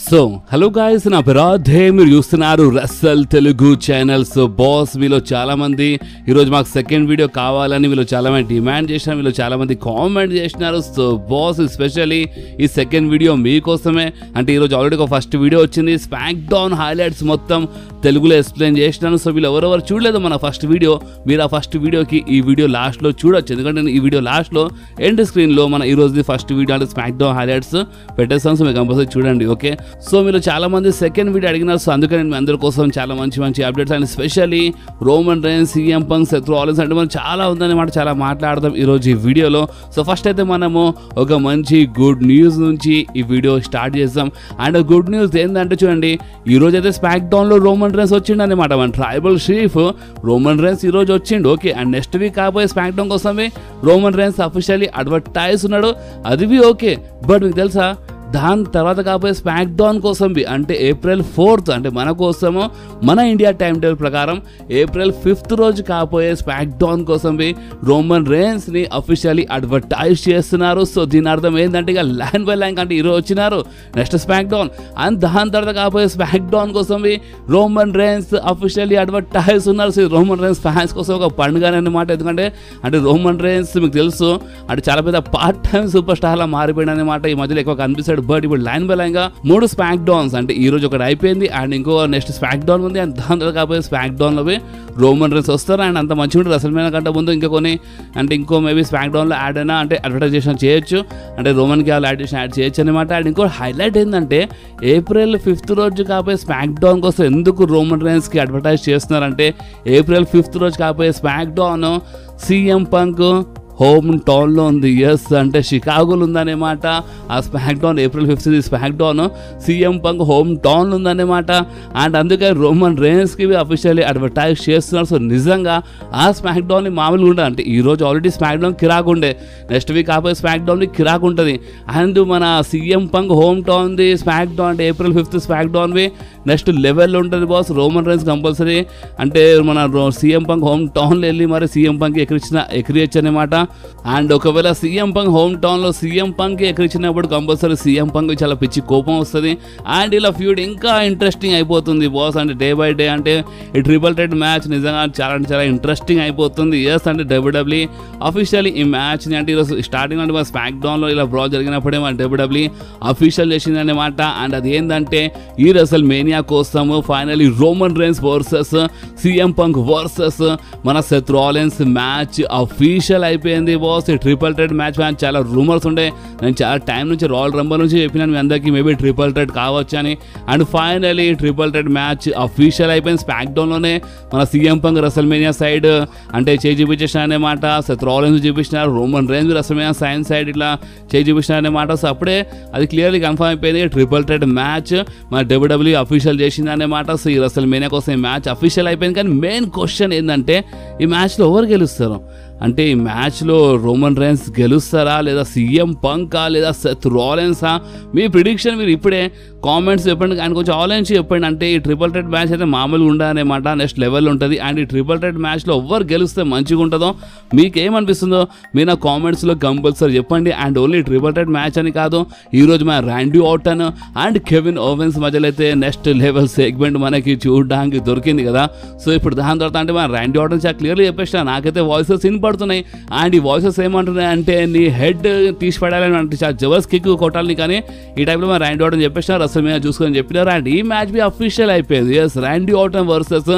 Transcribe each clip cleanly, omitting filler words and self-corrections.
So hello guys, నా పేరాధే, మీరు చూస్తున్నారు Russell Telugu channel. So boss, మీలో చాలా మంది ఈరోజు మాకు సెకండ్ వీడియో కావాలని వీళ్ళు చాలా మంది డిమాండ్ చేసినారు, వీళ్ళు చాలా మంది కామెంట్ చేసినారు. సో బాస్, ఎస్పెషల్లీ ఈ సెకండ్ వీడియో మీకోసమే. అంటే ఈరోజు ఆల్రెడీ ఒక ఫస్ట్ వీడియో వచ్చింది, స్మాక్ డౌన్ హైలైట్స్ మొత్తం తెలుగులో ఎక్స్ప్లెయిన్ చేసినాను. సో వీళ్ళు ఎవరెవరు చూడలేదు మన ఫస్ట్ వీడియో, మీరు ఆ ఫస్ట్ వీడియోకి ఈ వీడియో లాస్ట్లో చూడొచ్చు. ఎందుకంటే నేను ఈ వీడియో లాస్ట్లో ఎండ్ స్క్రీన్లో మన ఈ రోజుది ఫస్ట్ వీడియో అంటే స్మాక్ డౌన్ హైలైట్స్ పెట్టేస్తాను. సో మీరు కంపల్సరీ చూడండి, ఓకే. సో మీరు చాలా మంది సెకండ్ వీడియో అడిగినారు, సో అందుకని నేను మీ అందరి కోసం చాలా మంచి updates and specially Roman Reigns, CM punk, Seth Rollins అంటే మనం చాలా ఉందన్నమాట, చాలా మాట్లాడదాం ఈరోజు ఈ వీడియోలో. సో ఫస్ట్ అయితే మనము ఒక మంచి గుడ్ న్యూస్ నుంచి ఈ వీడియో స్టార్ట్ చేద్దాం. అండ్ గుడ్ న్యూస్ ఏంటంటే చూడండి, ఈరోజు అయితే స్మాక్ డౌన్లో రోమన్ రైన్స్ వచ్చిండు అనమాట. మన ట్రైబల్ చీఫ్ రోమన్ రైన్స్ ఈరోజు వచ్చిండు, ఓకే. అండ్ నెక్స్ట్ వీక్ కాబోయే స్మాక్ డౌన్ కోసమే రోమన్ రైన్స్ అఫీషియల్లీ అడ్వర్టైజ్ ఉన్నాడు, అది ఓకే. బట్ మీకు తెలుసా, దాని తర్వాత కాబోయే స్మాక్ డౌన్ కోసం అంటే April 4th అంటే మన కోసము మన ఇండియా టైం టేబుల్ ప్రకారం April 5th రోజు కాబోయే స్మాక్ డౌన్ కోసం రోమన్ రైన్స్ని అఫీషియల్లీ అడ్వర్టైజ్ చేస్తున్నారు. సో దీని అర్థం ఏంటంటే ఇక లైన్ బై లైన్ అంటే ఈరోజు వచ్చినారు నెక్స్ట్ స్మాక్ డౌన్, అండ్ దాని తర్వాత కాబోయే స్మాక్ డౌన్ కోసం రోమన్ రైన్స్ అఫీషియల్లీ అడ్వర్టైజ్ ఉన్నారు. సో రోమన్ రైన్స్ ఫ్యాన్స్ కోసం ఒక పండుగ అన్నమాట. ఎందుకంటే అంటే రోమన్ రైన్స్ మీకు తెలుసు అంటే చాలా పెద్ద పార్ట్ టైం సూపర్ స్టార్లా మారిపోయాడు అనమాట. ఈ మధ్యలో ఎక్కువ కనిపిస్తాడు, బట్ ఇప్పుడు లైన్ బై లైన్ గా 3 స్మాక్ డౌన్స్ అంటే ఈ రోజు ఒకటి అయిపోయింది, అండ్ ఇంకో నెక్స్ట్ స్మాక్ డౌన్ ఉంది, అండ్ దాని తర్వాత కాబోయే స్మాక్ డౌన్ లో రోమన్ రైన్స్ వస్తారు. అండ్ అంత మంచిగా ఉంటుంది రెసల్మేనియా కంటే ముందు ఇంకా కొన్ని అంటే ఇంకో మేబీ స్మాక్ డౌన్ లో యాడ్ అయినా అంటే అడ్వర్టైజేషన్ చేయొచ్చు, అంటే రోమన్ కి యాడ్ చేయొచ్చు అనమాట. అండ్ ఇంకో హైలైట్ ఏంటంటే April 5th రోజు కాబోయే స్మాక్ డౌన్ కోసం ఎందుకు రోమన్ రైన్స్ కి అడ్వర్టైజ్ చేస్తున్నారంటే April 5th రోజు కాబోయే smack down CM Punk home టౌన్లో ఉంది, ఎస్ అంటే షికాగోలో ఉందన్నమాట. ఆ smack down April 5th smack down CM Punk home టౌన్లో ఉందన్నమాట. అండ్ అందుకే రోమన్ రైన్స్కి అఫీషియల్లీ అడ్వర్టైజ్ చేస్తున్నారు. సో నిజంగా ఆ స్మాక్ డౌన్ని మామూలుగా ఉండదు, అంటే ఈరోజు ఆల్రెడీ స్మాక్ డౌన్ కిరాక్ ఉండే, నెక్స్ట్ వీక్ కాబోయే స్మాక్ డౌన్ కిరాక్ ఉంటుంది. అండ్ మన సీఎం పంక్ హోమ్ టౌన్ది స్మాక్ డౌన్ అంటే April 5th స్మాక్ డౌన్వి నెక్స్ట్ లెవెల్లో ఉంటుంది బాస్. రోమన్ రైన్స్ కంపల్సరీ అంటే మన సీఎం పంక్ హోమ్ టౌన్లో వెళ్ళి మరి సీఎం పంక్ ఎక్కిరియచ్చు అనమాట. అండ్ ఒకవేళ సీఎం పంక్ హోమ్ టౌన్లో సీఎం పంక్ ఎక్కిరించినప్పుడు కంపల్సరీ సీఎం పంక్ చాలా పిచ్చి కోపం వస్తుంది, అండ్ ఇలా ఫ్యూడ్ ఇంకా ఇంట్రెస్టింగ్ అయిపోతుంది బాస్. అంటే డే బై డే అంటే ఈ ట్రిపుల్ థ్రెట్ మ్యాచ్ నిజంగా చాలా ఇంట్రెస్టింగ్ అయిపోతుంది, ఎస్. అంటే WWE అఫీషియల్లీ ఈ మ్యాచ్ని అంటే ఈరోజు స్టార్టింగ్ అంటే మన స్మాక్ డౌన్లో ఇలా బ్రా జరిగినప్పుడే మన WWE అఫీషియల్ చేసింది అనమాట. అండ్ అది ఏంటంటే ఈ రెసల్మేనియా కోసము finally Roman Reigns versus CM punk versus మన సెత్ రాలిన్స్ మ్యాచ్ అఫీషియల్ అయిపోయింది బాస్. ఈ ట్రిపుల్ థ్రెట్ మ్యాచ్ చాలా రూమర్స్ ఉండే, నేను చాలా టైం నుంచి రాయల్ రంబల్ నుంచి చెప్పినాను మీ అందరికీ మేబీ ట్రిపుల్ థ్రెట్ కావచ్చు అని. And finally triple threat match official అయిపోయింది. స్మాక్ డౌన్లోనే మన సీఎం పంక్ రెసల్మేనియా సైడ్ అంటే చేయి చూపించేసిన అనమాట, సెత్ రాలిన్స్ చూపించినారు, రోమన్ రైన్స్ రెసల్మేనియా సైడ్ ఇట్లా చేయి చూపించిన అనమాట. సో అప్పుడే అది క్లియర్లీ కన్ఫర్మ్ అయిపోయింది, ట్రిపుల్ థ్రెట్ మ్యాచ్ మన WWE అఫీషియల్ చేసింది అనమాట. సో ఈ రెసల్మేనియా కోసం ఈ మ్యాచ్ అఫీషియల్ అయిపోయింది. కానీ మెయిన్ క్వశ్చన్ ఏంటంటే ఈ మ్యాచ్లో ఎవరు గెలుస్తారు అంటే ఈ మ్యాచ్లో రోమన్ రైన్స్ గెలుస్తారా లేదా సీఎం పంకా లేదా సెత్ రాలిన్సా? మీ ప్రిడిక్షన్ మీరు ఇప్పుడే కామెంట్స్ చెప్పండి, అండ్ కొంచెం ఆలోచించి చెప్పండి. అంటే ఈ ట్రిపుల్ థ్రెట్ మ్యాచ్ అయితే మామూలుగా ఉండదన్నమాట, నెక్స్ట్ లెవెల్ ఉంటుంది. అండ్ ఈ ట్రిపుల్ థ్రెట్ మ్యాచ్లో ఎవరు గెలిస్తే మంచిగా ఉంటుందో మీకు ఏమనిపిస్తుందో మీరు నా కామెంట్స్లో కంపల్సరీ చెప్పండి. And only triple threat match అని కాదు, ఈరోజు మన Randy Orton and Kevin ovens మధ్యలో అయితే నెక్స్ట్ లెవెల్ సెగ్మెంట్ మనకి చూడడానికి దొరికింది కదా. సో ఇప్పుడు దాని తర్వాత అంటే మన ర్యాండీ ఆర్టన్ చాలా క్లియర్లీ చెప్పేసిన, నాకైతే వాయిసెస్ వినపడుతున్నాయి. అండ్ ఈ వాయిసెస్ ఏమంటున్నాయి అంటే నీ హెడ్ తీసి పడాలని అంటే చాలా జబర్దస్త్ కిక్ కొట్టాలని, కానీ ఈ టైంలో మన ర్యాండీ ఆర్టన్ చెప్పేసిన రెసల్మేనియా చూసుకొని చెప్పినారు. అండ్ ఈ మ్యాచ్ అఫీషియల్ అయిపోయింది, yes. Randy Orton versus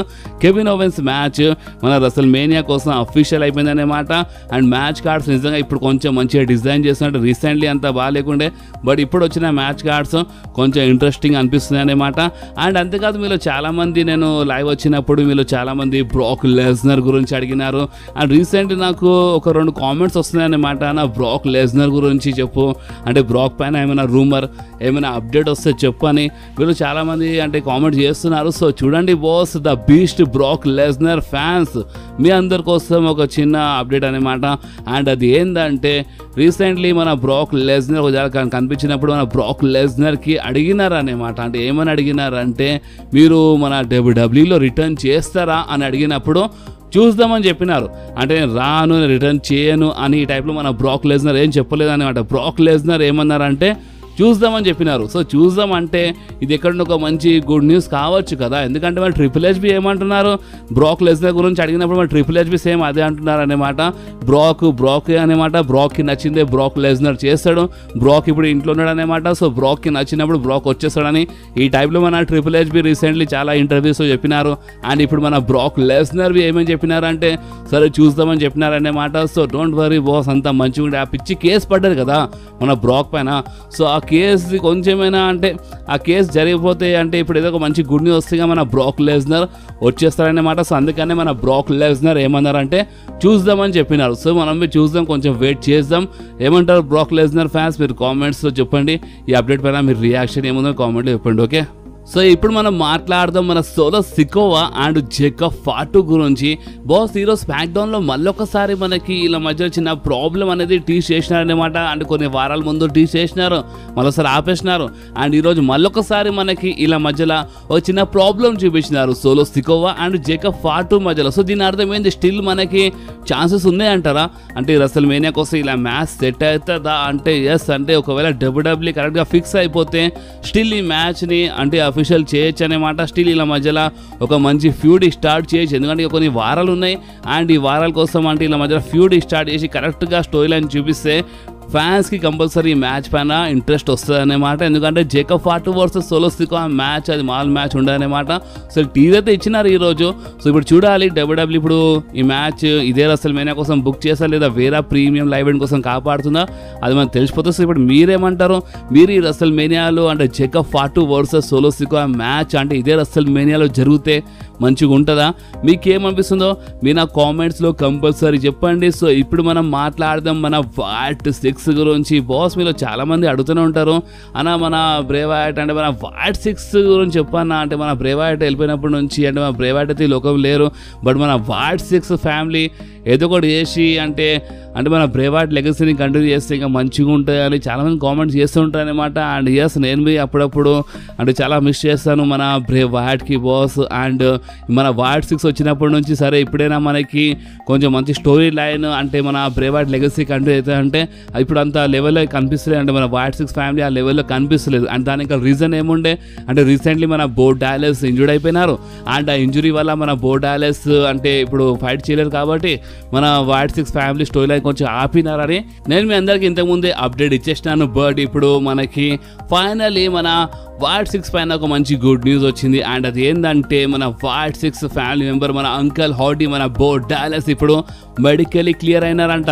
Kevin Owens match మన రెసల్మేనియా కోసం అఫీషియల్ అయిపోయింది అనమాట. అండ్ మ్యాచ్ కార్డ్స్ నిజంగా ఇప్పుడు కొంచెం మంచిగా డిజైన్ చేస్తున్నట్టు, రీసెంట్లీ అంతా బాగాలేకుండే, బట్ ఇప్పుడు వచ్చిన మ్యాచ్ కార్డ్స్ కొంచెం ఇంట్రెస్టింగ్ అనిపిస్తుంది అనమాట. అండ్ అంతేకాదు మీలో చాలామంది నేను లైవ్ వచ్చినప్పుడు మీలో చాలామంది బ్రాక్ లెస్నర్ గురించి అడిగినారు. అండ్ రీసెంట్లీ నాకు ఒక 2 కామెంట్స్ వస్తున్నాయి అన్నమాట, నా బ్రాక్ లెస్నర్ గురించి చెప్పు, అంటే బ్రాక్ పైన ఏమైనా రూమర్ ఏమైనా అప్డేట్ వస్తే చెప్పు అని వీళ్ళు చాలామంది అంటే కామెంట్ చేస్తున్నారు. సో చూడండి boss, the beast Brock Lesnar fans మీ అందరి కోసం ఒక చిన్న అప్డేట్ అనమాట. అండ్ అది ఏంటంటే రీసెంట్లీ మన బ్రాక్ లెస్నర్ ఒక కనిపించినప్పుడు మన బ్రాక్ లెస్నర్కి అడిగినారు అనమాట. అంటే ఏమని అడిగినారంటే మీరు మన WWEలో రిటర్న్ చేస్తారా అని అడిగినప్పుడు చూద్దామని చెప్పినారు. అంటే నేను రాను, నేను రిటర్న్ చేయను అని ఈ టైప్లో మన బ్రాక్ లెస్నర్ ఏం చెప్పలేదు అనమాట. బ్రాక్ లెస్నర్ ఏమన్నారంటే చూద్దామని చెప్పినారు. సో చూద్దాం అంటే ఇది ఎక్కడ ఒక మంచి గుడ్ న్యూస్ కావచ్చు కదా, ఎందుకంటే మరి ట్రిపుల్ హెచ్బి ఏమంటున్నారు, బ్రాక్ లెస్నర్ గురించి అడిగినప్పుడు మరి ట్రిపుల్ హెచ్బి సేమ్ అదే అంటున్నారు అనమాట. బ్రాక్ అనమాట, బ్రాక్కి నచ్చిందే బ్రాక్ లెస్నర్ చేస్తాడు, బ్రాక్ ఇప్పుడు ఇంట్లో ఉన్నాడు అనమాట. సో బ్రాక్కి నచ్చినప్పుడు బ్రాక్ వచ్చేస్తాడని ఈ టైప్లో మన ట్రిపుల్ హెచ్బి రీసెంట్లీ చాలా ఇంటర్వ్యూస్లో చెప్పినారు. అండ్ ఇప్పుడు మన బ్రాక్ లెస్నర్వి ఏమేమి చెప్పినారంటే సరే చూద్దామని చెప్పినారన్నమాట. సో డోంట్ వరీ బాస్, అంతా మంచిగా ఉండే. ఆ పిచ్చి కేసు పడ్డది కదా మన బ్రాక్ పైన, సో ఆ కేసు కొంచెమైనా అంటే ఆ కేసు జరిగిపోతే అంటే ఇప్పుడు ఏదో ఒక మంచి గుడ్ న్యూస్ వస్తే మన బ్రాక్ లెస్నర్ వచ్చేస్తారన్నమాట. సో అందుకనే మన బ్రాక్ లెస్నర్ ఏమన్నారంటే చూద్దామని చెప్పినారు. సో మనం చూద్దాం, కొంచెం వెయిట్ చేద్దాం. ఏమంటారు బ్రాక్ లెస్నర్ ఫ్యాన్స్, మీరు కామెంట్స్లో చెప్పండి. ఈ అప్డేట్ పైన మీరు రియాక్షన్ ఏముందో కామెంట్లో చెప్పండి. ఓకే, సో ఇప్పుడు మనం మాట్లాడదాం మన solo Sikoa and Jacob Fatu గురించి. బాస్ ఈరోజు స్మాక్ డౌన్లో మళ్ళొకసారి మనకి ఇలా మధ్య చిన్న ప్రాబ్లం అనేది టీచ్ చేసినారనమాట. అండ్ కొన్ని వారాల ముందు టీచ్ చేసినారు, మరోసారి ఆపేసినారు. అండ్ ఈరోజు మళ్ళొకసారి మనకి ఇలా మధ్యలో ఒక చిన్న ప్రాబ్లం చూపించినారు Solo Sikoa and Jacob Fatu మధ్యలో. సో దీని అర్థం ఏంది, స్టిల్ మనకి ఛాన్సెస్ ఉన్నాయంటారా, అంటే రెసల్ మేనియా కోసం ఇలా మ్యాచ్ సెట్ అవుతుందా అంటే ఎస్. అంటే ఒకవేళ డబ్ల్యూడబ్ల్యూ కరెక్ట్గా ఫిక్స్ అయిపోతే స్టిల్ ఈ మ్యాచ్ని అంటే అఫీషియల్ చేయొచ్చు అనమాట. స్టిల్ ఇలా మధ్యలో ఒక మంచి ఫ్యూడ్ స్టార్ట్ చేయొచ్చు, ఎందుకంటే కొన్ని వారాలు ఉన్నాయి. అండ్ ఈ వారాల కోసం అంటే ఇలా మధ్యలో ఫ్యూడ్ స్టార్ట్ చేసి కరెక్ట్గా స్టోరీ లైన్ చూపిస్తే ఫ్యాన్స్కి కంపల్సరీ ఈ మ్యాచ్ పైన ఇంట్రెస్ట్ వస్తుంది అనమాట. ఎందుకంటే Jacob Fatu versus solo Sikoa match అది మాల్ మ్యాచ్ ఉండదన్నమాట. సో టీజర్ అయితే ఇచ్చినారు ఈరోజు. సో ఇప్పుడు చూడాలి డబ్ల్యూడబ్ల్యూ ఇప్పుడు ఈ మ్యాచ్ ఇదే రెసల్ మేనియా కోసం బుక్ చేస్తా లేదా వేరే ప్రీమియం లైవ్ ఈవెంట్ కోసం కాపాడుతుందా అది మనకు తెలిసిపోతుంది. సో ఇప్పుడు మీరేమంటారు, మీరు ఈ రెసల్ మేనియాలో అంటే Jacob Fatu versus solo Sikoa match అంటే ఇదే రెసల్ మేనియాలో జరిగితే మంచిగా ఉంటుందా, మీకేమనిపిస్తుందో మీరు నా కామెంట్స్లో కంపల్సరీ చెప్పండి. సో ఇప్పుడు మనం మాట్లాడదాం మన వాట్ 6 గురించి. బాస్ మీలో చాలామంది అడుగుతూనే ఉంటారు, అన్న మన బ్రే వైట్ అంటే మన వాట్ 6 గురించి చెప్పన్నా, అంటే మన బ్రే వైట్ వెళ్ళిపోయినప్పటి నుంచి అంటే మన బ్రే వైట్ అయితే ఈ లోకం లేరు, బట్ మన వాట్ 6 ఫ్యామిలీ ఏదో ఒకటి చేసి అంటే మన బ్రే వైట్ లెగసీని కంటిన్యూ చేస్తే ఇంకా మంచిగా ఉంటుంది అని చాలామంది కామెంట్స్ చేస్తూ ఉంటారు అనమాట. అండ్ ఎస్ నేను బి అప్పుడప్పుడు అంటే చాలా మిస్ చేస్తాను మన బ్రే వైట్కి బాస్. అండ్ మన వాట్ 6 వచ్చినప్పటి నుంచి సరే ఇప్పుడైనా మనకి కొంచెం మంచి స్టోరీ లైన్ అంటే మన బ్రే వైట్ లెగసీ కంటిన్యూ అవుతుంది అంటే ఇప్పుడు అంత లెవెల్లో కనిపిస్తలేదు, అంటే మన వాట్ 6 ఫ్యామిలీ ఆ లెవెల్లో కనిపిస్తలేదు. అండ్ దానికి రీజన్ ఏముండే అంటే రీసెంట్లీ మన బో డాలెస్ ఇంజూర్డ్ అయిపోయినారు. అండ్ ఆ ఇంజురీ వల్ల మన బో డాలెస్ అంటే ఇప్పుడు ఫైట్ చేయలేరు కాబట్టి మన వాట్ 6 ఫ్యామిలీ స్టోరీ లైన్ కొంచెం ఆపినారని నేను మీ అందరికీ ఇంతకుముందే అప్డేట్ ఇచ్చేసినాను. బట్ ఇప్పుడు మనకి ఫైనల్లీ మన వాట్ 6 పైన ఒక మంచి గుడ్ న్యూస్ వచ్చింది. అండ్ అది ఏంటంటే మన వాట్ 6 ఫ్యామిలీ మెంబర్ మన అంకల్ హాడీ మన బో డాలెస్ ఇప్పుడు మెడికలీ క్లియర్ అయినారంట.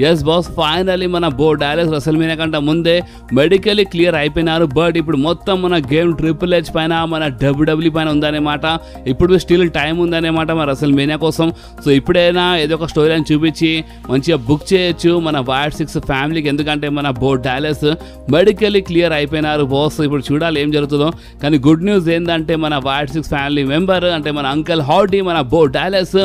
ఎస్ బాస్, ఫైనల్లీ మన బో డాలెస్ రెసల్ మేనియా కంటే ముందే మెడికలీ క్లియర్ అయిపోయినారు. బట్ ఇప్పుడు మొత్తం మన గేమ్ ట్రిపుల్ హెచ్ పైన మన డబ్ల్యూడబ్ల్యూ పైన ఉందనేమాట. ఇప్పుడు స్టిల్ టైం ఉందనేమాట మన రెసల్ మేనియా కోసం. సో ఇప్పుడైనా ఏదో ఒక స్టోరీ లైన్ చూపించి మంచిగా బుక్ చేయొచ్చు మన వాట్ 6 ఫ్యామిలీకి, ఎందుకంటే మన బో డాలెస్ మెడికలీ క్లియర్ అయిపోయినారు బాస్. ఇప్పుడు చూడాలి ఏం జరుగుతుందో. కానీ గుడ్ న్యూస్ ఏంటంటే మన వాట్ 6 ఫ్యామిలీ మెంబర్ అంటే మన అంకల్ హాడీ మన బో డాలెస్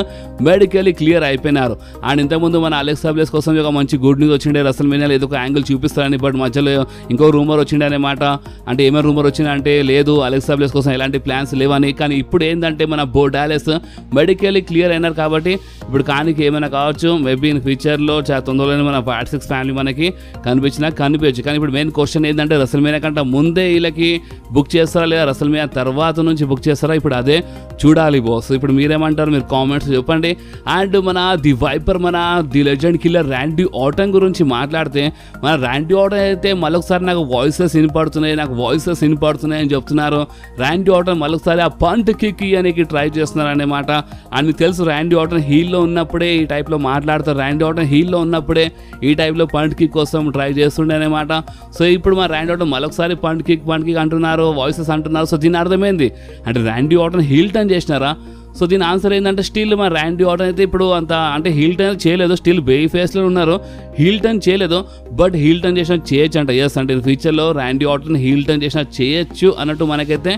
మెడికలీ క్లియర్ అయిపోయినారు. అండ్ ఇంతకుముందు మన అలెక్సా బ్లెస్ కోసం ఒక మంచి గుడ్ న్యూస్ వచ్చిండే, రెసల్ మేనియాలో ఏదో ఒక యాంగిల్ చూపిస్తారని. బట్ మధ్యలో ఇంకో రూమర్ వచ్చిండే అనమాట. అంటే ఏమైనా రూమర్ వచ్చిందంటే లేదు అలెక్సా బ్లెస్ కోసం ఎలాంటి ప్లాన్స్ లేవని. కానీ ఇప్పుడు ఏంటంటే మన బో డాలెస్ మెడికలీ క్లియర్ అయినారు కాబట్టి ఇప్పుడు కానికి ఏమైనా కావచ్చు. మేబీ ఇన్ ఫ్యూచర్లో చాలా తొందరలోనే మన వాట్ 6 ఫ్యామిలీ మనకి కనిపించచ్చు. కానీ ఇప్పుడు మెయిన్ క్వశ్చన్ ఏంటంటే రెసల్ మేనియా కంటే ముందే వీళ్ళకి బుక్ చేస్తారా లేదా రెసల్ మేనియా తర్వాత నుంచి బుక్ చేస్తారా, ఇప్పుడు అదే చూడాలి బాస్. ఇప్పుడు మీరేమంటారు, మీరు కామెంట్స్ చెప్పండి. అండ్ మన ది వైపర్ మన the legend killer Randy Orton గురించి మాట్లాడితే మన ర్యాండీ ఆర్టన్ అయితే మళ్ళొకసారి నాకు వాయిసెస్ వినపడుతున్నాయి అని చెప్తున్నారు. ర్యాండీ ఆర్టన్ మళ్ళొకసారి ఆ పంట్ కిక్ అనేది ట్రై చేస్తున్నారు అన్నమాట. అండ్ మీకు తెలుసు ర్యాండీ ఆర్టన్ హీల్లో ఉన్నప్పుడే ఈ టైప్లో మాట్లాడతారు, ర్యాండీ ఆర్టన్ హీల్లో ఉన్నప్పుడే ఈ టైప్లో పంట్ కిక్ కోసం ట్రై చేస్తుండే అనమాట. సో ఇప్పుడు మా ర్యాండీ ఆర్టన్ మళ్ళొకసారి పంట్ కిక్ అంటున్నారు, వాయిసెస్ అంటున్నారు. సో దీని అర్థమైంది అంటే ర్యాండీ ఆర్టన్ హీల్ టర్న్ చేసినారా. సో దీని ఆన్సర్ ఏంటంటే స్టిల్ మా ర్యాండీ ఆర్టన్ అయితే ఇప్పుడు అంత అంటే హీల్ టర్న్ చేయలేదు, స్టిల్ బేబీ ఫేస్లో ఉన్నారు, హీల్ టర్న్ చేయలేదు. బట్ హీల్ టర్న్ చేసినా చేయొచ్చు అంట. ఎస్ అంటే ఫ్యూచర్లో ర్యాండీ ఆర్టన్ హీల్ టర్న్ చేసినా చేయొచ్చు అన్నట్టు మనకైతే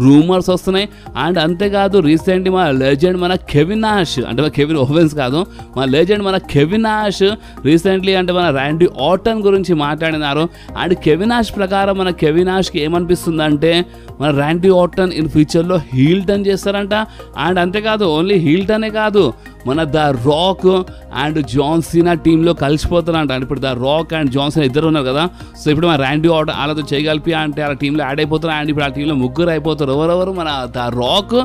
రూమర్స్ వస్తున్నాయి. అండ్ అంతేకాదు రీసెంట్లీ మన లెజెండ్ మన కెవిన్ నాష్ అంటే కెవిన్ ఓవెన్స్ కాదు, మన లెజెండ్ మన కెవిన్ నాష్ రీసెంట్లీ అంటే మన ర్యాండీ ఆర్టన్ గురించి మాట్లాడినారు. అండ్ కెవిన్ నాష్ ప్రకారం మన కెవిన్ నాష్కి ఏమనిపిస్తుందంటే మన ర్యాండీ ఆర్టన్ ఇన్ ఫ్యూచర్లో హీల్ టర్న్ చేస్తారంట. అండ్ అంతేకాదు ఓన్లీ హీల్టనే కాదు, మన the Rock and John Cena టీంలో కలిసిపోతారంట. ఇప్పుడు the Rock and John Cena ఇద్దరు ఉన్నారు కదా, సో ఇప్పుడు మన ర్యాండీ ఆర్టన్ వాళ్ళతో చేయగలిపి అంటే ఆ టీంలో యాడ్ అయిపోతారు. అండ్ ఇప్పుడు ఆ టీంలో ముగ్గురు అయిపోతారు. ఎవరెవరు? మన the Rock,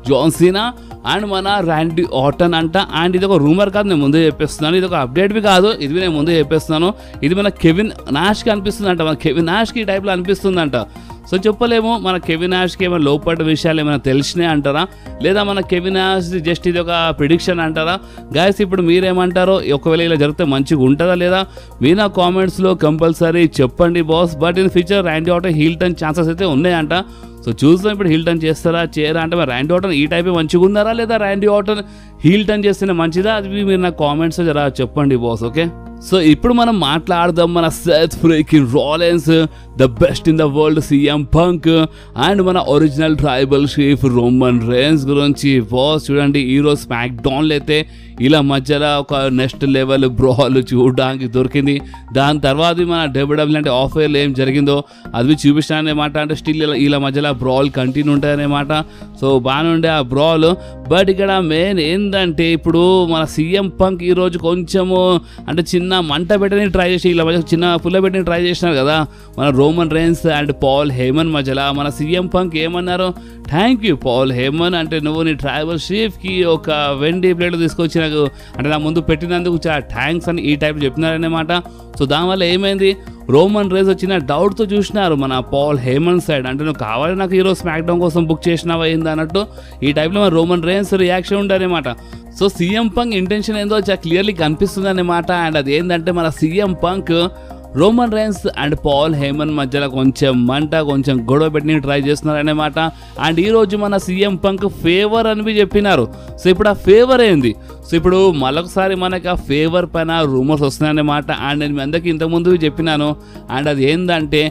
John Cena and మన ర్యాండీ ఆర్టన్ అంట. అండ్ ఇది ఒక రూమర్ కాదు, నేను ముందే చెప్పేస్తున్నాను. ఇది ఒక అప్డేట్వి కాదు, ఇది నేను ముందే చెప్పేస్తున్నాను. ఇది మన కెవిన్ నాష్కి అనిపిస్తుంది అంట, మన కెవిన్ నాష్కి ఈ టైప్లో అనిపిస్తుందంట. సో చెప్పలేము మన కెవిన్ నాష్కి ఏమైనా లోపల విషయాలు ఏమైనా తెలిసినాయి అంటారా, లేదా మన కెవిన్ నాష్ జస్ట్ ఇది ఒక ప్రిడిక్షన్ అంటారా? గైస్ ఇప్పుడు మీరేమంటారో, ఒకవేళ ఇలా జరిగితే మంచిగా ఉంటుందా లేదా మీ నా కామెంట్స్లో కంపల్సరీ చెప్పండి boss. But in future Randy Orton heel turn chances అయితే ఉన్నాయంట. సో చూద్దాం ఇప్పుడు హీల్టన్ చేస్తారా చేయరా అంటే, మరి ర్యాండీ ఆర్టన్ ఈ టైపే మంచిగా ఉన్నారా, లేదా ర్యాండీ ఆర్టన్ హీల్టన్ చేస్తేనే మంచిదా, అది మీరు నా కామెంట్స్ జరా చెప్పండి బాస్. ఓకే, సో ఇప్పుడు మనం మాట్లాడదాం మన Seth Freakin Rollins, the best in the world CM Punk and మన original tribal chief Roman Reigns గురించి. బాస్ చూడండి, ఈరోజు స్మాక్ డౌన్లో అయితే ఇలా మధ్యలో ఒక నెక్స్ట్ లెవెల్ బ్రాల్ చూడడానికి దొరికింది. దాని తర్వాత మన డబ్ల్యూడబ్ల్యూ అంటే ఆఫర్లో ఏం జరిగిందో అది చూపిస్తానమాట. అంటే స్టిల్ ఇలా మధ్యలో బ్రాల్ కంటిన్యూ ఉంటాయన్నమాట. సో బాగానే ఉండే ఆ బ్రాల్. బట్ ఇక్కడ మెయిన్ ఏంటంటే ఇప్పుడు మన సీఎం పంక్ ఈరోజు కొంచెము అంటే చిన్న మంట పెట్టని ట్రై చేసి, ఇలా మధ్య చిన్న పుల్ల పెట్టని ట్రై చేసినారు కదా మన Roman Reigns and Paul Heyman మధ్యలో. మన సీఎం పంక్ ఏమన్నారు, థ్యాంక్ యూ పాల్ హేమన్, అంటే నువ్వు నీ ట్రైబల్ చీఫ్కి ఒక వెండి ప్లేట్ తీసుకొచ్చి నాకు అంటే నా ముందు పెట్టినందుకు చాలా థ్యాంక్స్ అని ఈ టైప్ చెప్పినారన్నమాట. సో దానివల్ల ఏమైంది, రోమన్ రేన్స్ వచ్చిన డౌట్తో చూసినారు మన పాల్ హేమన్ సైడ్. అంటే నువ్వు కావాలి నాకు ఈరోజు స్మాక్ డౌన్ కోసం బుక్ చేసినావా ఏంది అన్నట్టు ఈ టైప్లో మన రోమన్ రేన్స్ రియాక్షన్ ఉండారన్నమాట. సో సీఎం పంక్ ఇంటెన్షన్ ఏందో చాలా క్లియర్లీ కనిపిస్తుంది అన్నమాట. అండ్ అది ఏంటంటే మన CM Punk Roman Reigns and Paul Heyman మధ్యలో కొంచెం మంట కొంచెం గొడవ పెట్టి ట్రై చేస్తున్నారు అన్నమాట. అండ్ ఈరోజు మన సీఎం పంక్ ఫేవర్ అని చెప్పినారు. సో ఇప్పుడు ఆ ఫేవర్ ఏంది, సో ఇప్పుడు మరొకసారి మనకి ఆ ఫేవర్ పైన రూమర్స్ వస్తున్నాయన్నమాట. అండ్ నేను మీ అందరికీ ఇంతకుముందు చెప్పినాను. అండ్ అది ఏంటంటే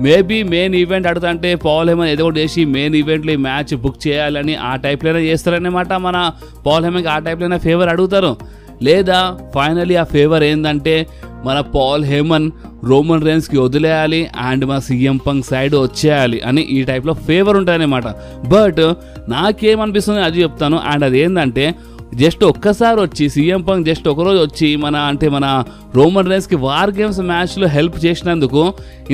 మేబీ మెయిన్ ఈవెంట్ అడుగుతుంటే పాల్ హేమన్ ఏదో ఒకటి చేసి మెయిన్ ఈవెంట్లో ఈ మ్యాచ్ బుక్ చేయాలని ఆ టైప్లోనే చేస్తారన్నమాట. మన పాల్ హేమన్కి ఆ టైప్లోనే ఫేవర్ అడుగుతారు. లేదా ఫైనలీ ఆ ఫేవర్ ఏంటంటే మన పాల్ హేమన్ రోమన్ రేన్స్కి వదిలేయాలి అండ్ మన సీఎం పంక్ సైడ్ వచ్చేయాలి అని ఈ టైప్లో ఫేవర్ ఉంటాయన్నమాట. బట్ నాకేమనిపిస్తుంది అది చెప్తాను. అండ్ అది ఏంటంటే జస్ట్ ఒక్కసారి వచ్చి సీఎం పంక్ జస్ట్ ఒకరోజు వచ్చి మన రోమన్ రేన్స్కి వార్ గేమ్స్ మ్యాచ్లో హెల్ప్ చేసినందుకు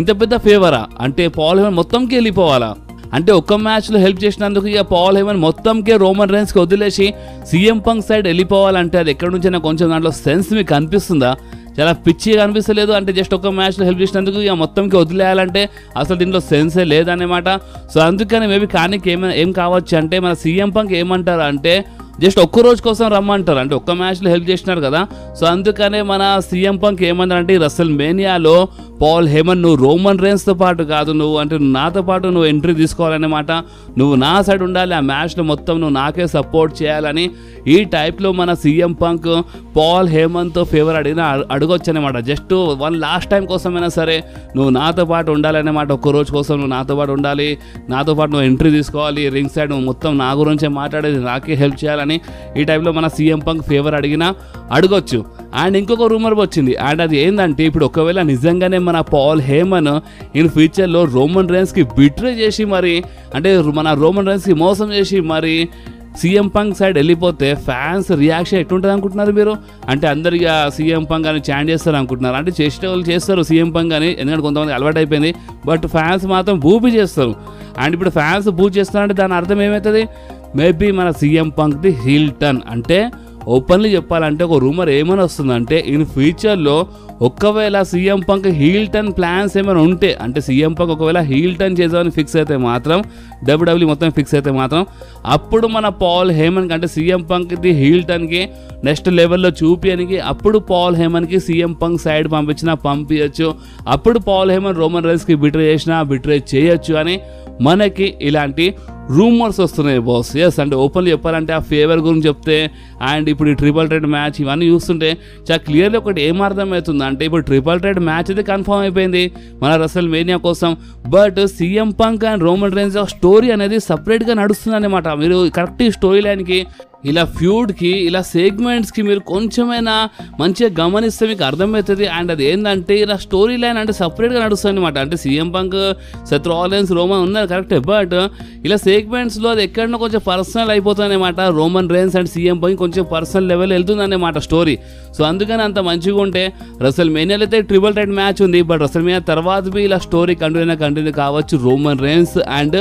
ఇంత పెద్ద ఫేవరా? అంటే పాల్ హేమన్ మొత్తంకి వెళ్ళిపోవాలా? అంటే ఒక్క మ్యాచ్లో హెల్ప్ చేసినందుకు ఇక పాల్ హేమన్ మొత్తంకే రోమన్ రేన్స్కి వదిలేసి సీఎం పంక్ సైడ్ వెళ్ళిపోవాలంటే అది ఎక్కడి నుంచైనా కొంచెం దాంట్లో సెన్స్ మీకు అనిపిస్తుందా? చాలా పిచ్చిగా అనిపిస్తలేదు. అంటే జస్ట్ ఒక మ్యాచ్లో హెల్ప్ చేసినందుకు ఇక మొత్తంకి వదిలేయాలంటే అసలు దీంట్లో సెన్సే లేదన్నమాట. సో అందుకని మేబీ కానీ ఏం కావచ్చు అంటే మన సీఎం పంక్ ఏమంటారు అంటే జస్ట్ ఒక్క రోజు కోసం రమ్మంటారు. అంటే ఒక్క మ్యాచ్లో హెల్ప్ చేసినారు కదా. సో అందుకనే మన సీఎం పంక్ ఏమంటారంటే రసల్ మేనియాలో పాల్ హేమన్ నువ్వు రోమన్ రేన్స్తో పాటు కాదు, నువ్వు అంటే నాతో పాటు నువ్వు ఎంట్రీ తీసుకోవాలన్నమాట. నువ్వు నా సైడ్ ఉండాలి, ఆ మ్యాచ్లో మొత్తం నువ్వు నాకే సపోర్ట్ చేయాలని ఈ టైప్లో మన సీఎం పంక్ పాల్ హేమన్తో ఫేవర్ అడగొచ్చు అనమాట. జస్ట్ వన్ లాస్ట్ టైం కోసమైనా సరే నువ్వు నాతో పాటు ఉండాలన్నమాట. ఒక్క రోజు కోసం నువ్వు నాతో పాటు ఉండాలి, నాతో పాటు నువ్వు ఎంట్రీ తీసుకోవాలి, రింగ్ సైడ్ నువ్వు మొత్తం నా గురించే మాట్లాడేది, నాకే హెల్ప్ చేయాలని ఈ టైప్లో మన సీఎం పంక్ ఫేవర్ అడగొచ్చు. అండ్ ఇంకొక రూమర్ వచ్చింది. అండ్ అది ఏంటంటే ఇప్పుడు ఒకవేళ నిజంగానే మన పాల్ హేమన్ ఇన్ ఫ్యూచర్లో రోమన్ రేన్స్కి బిట్రే చేసి మరి అంటే మన రోమన్ రేన్స్కి మోసం చేసి మరి సీఎం పంక్ సైడ్ వెళ్ళిపోతే ఫ్యాన్స్ రియాక్షన్ ఎట్లుంటుంది అనుకుంటున్నారు మీరు? అంటే అందరిగా సీఎం పంక్ అని చాంట్ చేస్తారు అనుకుంటున్నారు. అంటే చేసే వాళ్ళు చేస్తారు సీఎం పంక్ అని, ఎందుకంటే కొంతమంది అలవాటు అయిపోయింది. బట్ ఫ్యాన్స్ మాత్రం బూపి చేస్తారు. అండ్ ఇప్పుడు ఫ్యాన్స్ బూ చేస్తారంటే దాని అర్థం ఏమవుతుంది, మేబీ మన సీఎం పంక్ది హీల్ టర్న్. అంటే ఓపెన్లీ చెప్పాలంటే ఒక రూమర్ ఏమైనా వస్తుందంటే ఇన్ ఫ్యూచర్లో ఒకవేళ CM Punk heel turn plans ఏమైనా ఉంటే, అంటే సీఎం పంక్ ఒకవేళ హీల్ టర్న్ చేద్దామని ఫిక్స్ అయితే మాత్రం డబ్ల్యూడబ్ల్యూ మొత్తం ఫిక్స్ అయితే మాత్రం అప్పుడు మన పాల్ హేమన్కి అంటే సీఎం పంక్ది హీల్ టర్న్కి నెక్స్ట్ లెవెల్లో చూపించడానికి అప్పుడు పాల్ హేమన్కి సీఎం పంక్ సైడ్ పంపించచ్చు. అప్పుడు పాల్ హేమన్ రోమన్ రేన్స్కి బిట్రే చేయొచ్చు అని మనకి ఇలాంటి రూమర్స్ వస్తున్నాయి బాస్. ఎస్ అంటే ఓపెన్లీ చెప్పాలంటే ఆ ఫేవర్ గురించి చెప్తే అండ్ ఇప్పుడు ఈ ట్రిపుల్ థ్రెట్ మ్యాచ్ ఇవన్నీ చూస్తుంటే చాలా క్లియర్లీ ఒకటి ఏమర్థమవుతుంది అంటే ఇప్పుడు ట్రిపుల్ థ్రెట్ మ్యాచ్ అయితే కన్ఫర్మ్ అయిపోయింది మన రసల్ మేనియా కోసం. But CM Punk and Roman rains story అనేది సపరేట్గా నడుస్తుంది అనమాట. మీరు కరెక్ట్ ఈ స్టోరీ లైన్కి ఇలా ఫ్యూడ్కి ఇలా సెగ్మెంట్స్కి మీరు కొంచెమైనా మంచిగా గమనిస్తే మీకు అర్థమవుతుంది. అండ్ అది ఏంటంటే ఇలా స్టోరీ లైన్ అంటే సపరేట్గా నడుస్తుంది అనమాట. అంటే CM punk, Seth Rollins, Roman ఉన్నారు కరెక్టే, బట్ ఇలా సెగ్మెంట్స్లో అది ఎక్కడన్నా కొంచెం పర్సనల్ అయిపోతుంది అనమాట. Roman Reigns and CM punk కొంచెం పర్సనల్ లెవెల్ వెళ్తుంది అన్నమాట స్టోరీ. సో అందుకని అంత మంచిగా ఉంటే రసల్ మేనియాలో అయితే ట్రిపుల్ థ్రెట్ మ్యాచ్ ఉంది, బట్ రసల్ మేనియా తర్వాత బి ఇలా స్టోరీ కంటిన్యూ కావచ్చు Roman Reigns and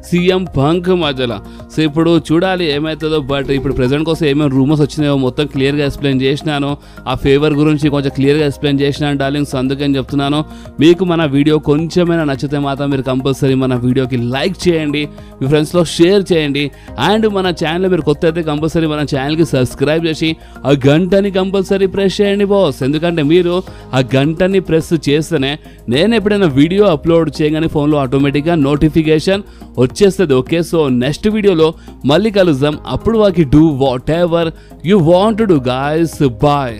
CM punk మధ్యలో. సో ఇప్పుడు చూడాలి ఏమవుతుందో. బట్ ఇప్పుడు ప్రెజెంట్ కోసం ఏమేమి రూమర్స్ వచ్చినాయో మొత్తం క్లియర్గా ఎక్స్ప్లెయిన్ చేసినాను. ఆ ఫేవర్ గురించి కొంచెం క్లియర్గా ఎక్స్ప్లెయిన్ చేసినాను డార్లింగ్స్. అందుకని చెప్తున్నాను, మీకు మన వీడియో కొంచెమైనా నచ్చితే మాత్రం మీరు కంపల్సరీ మన వీడియోకి లైక్ చేయండి, మీ ఫ్రెండ్స్లో షేర్ చేయండి. అండ్ మన ఛానల్ మీరు కొత్త అయితే కంపల్సరీ మన ఛానల్కి సబ్స్క్రైబ్ చేసి ఆ గంటని కంపల్సరీ ప్రెస్ చేయండి బాస్. ఎందుకంటే మీరు ఆ గంటని ప్రెస్ చేస్తేనే నేను ఎప్పుడైనా వీడియో అప్లోడ్ చేయగానే ఫోన్లో ఆటోమేటిక్గా నోటిఫికేషన్ వచ్చేస్తుంది. ఓకే, సో నెక్స్ట్ వీడియోలో మళ్ళీ కలుద్దాం. అప్పుడు వాకి do whatever you want to do guys. Bye.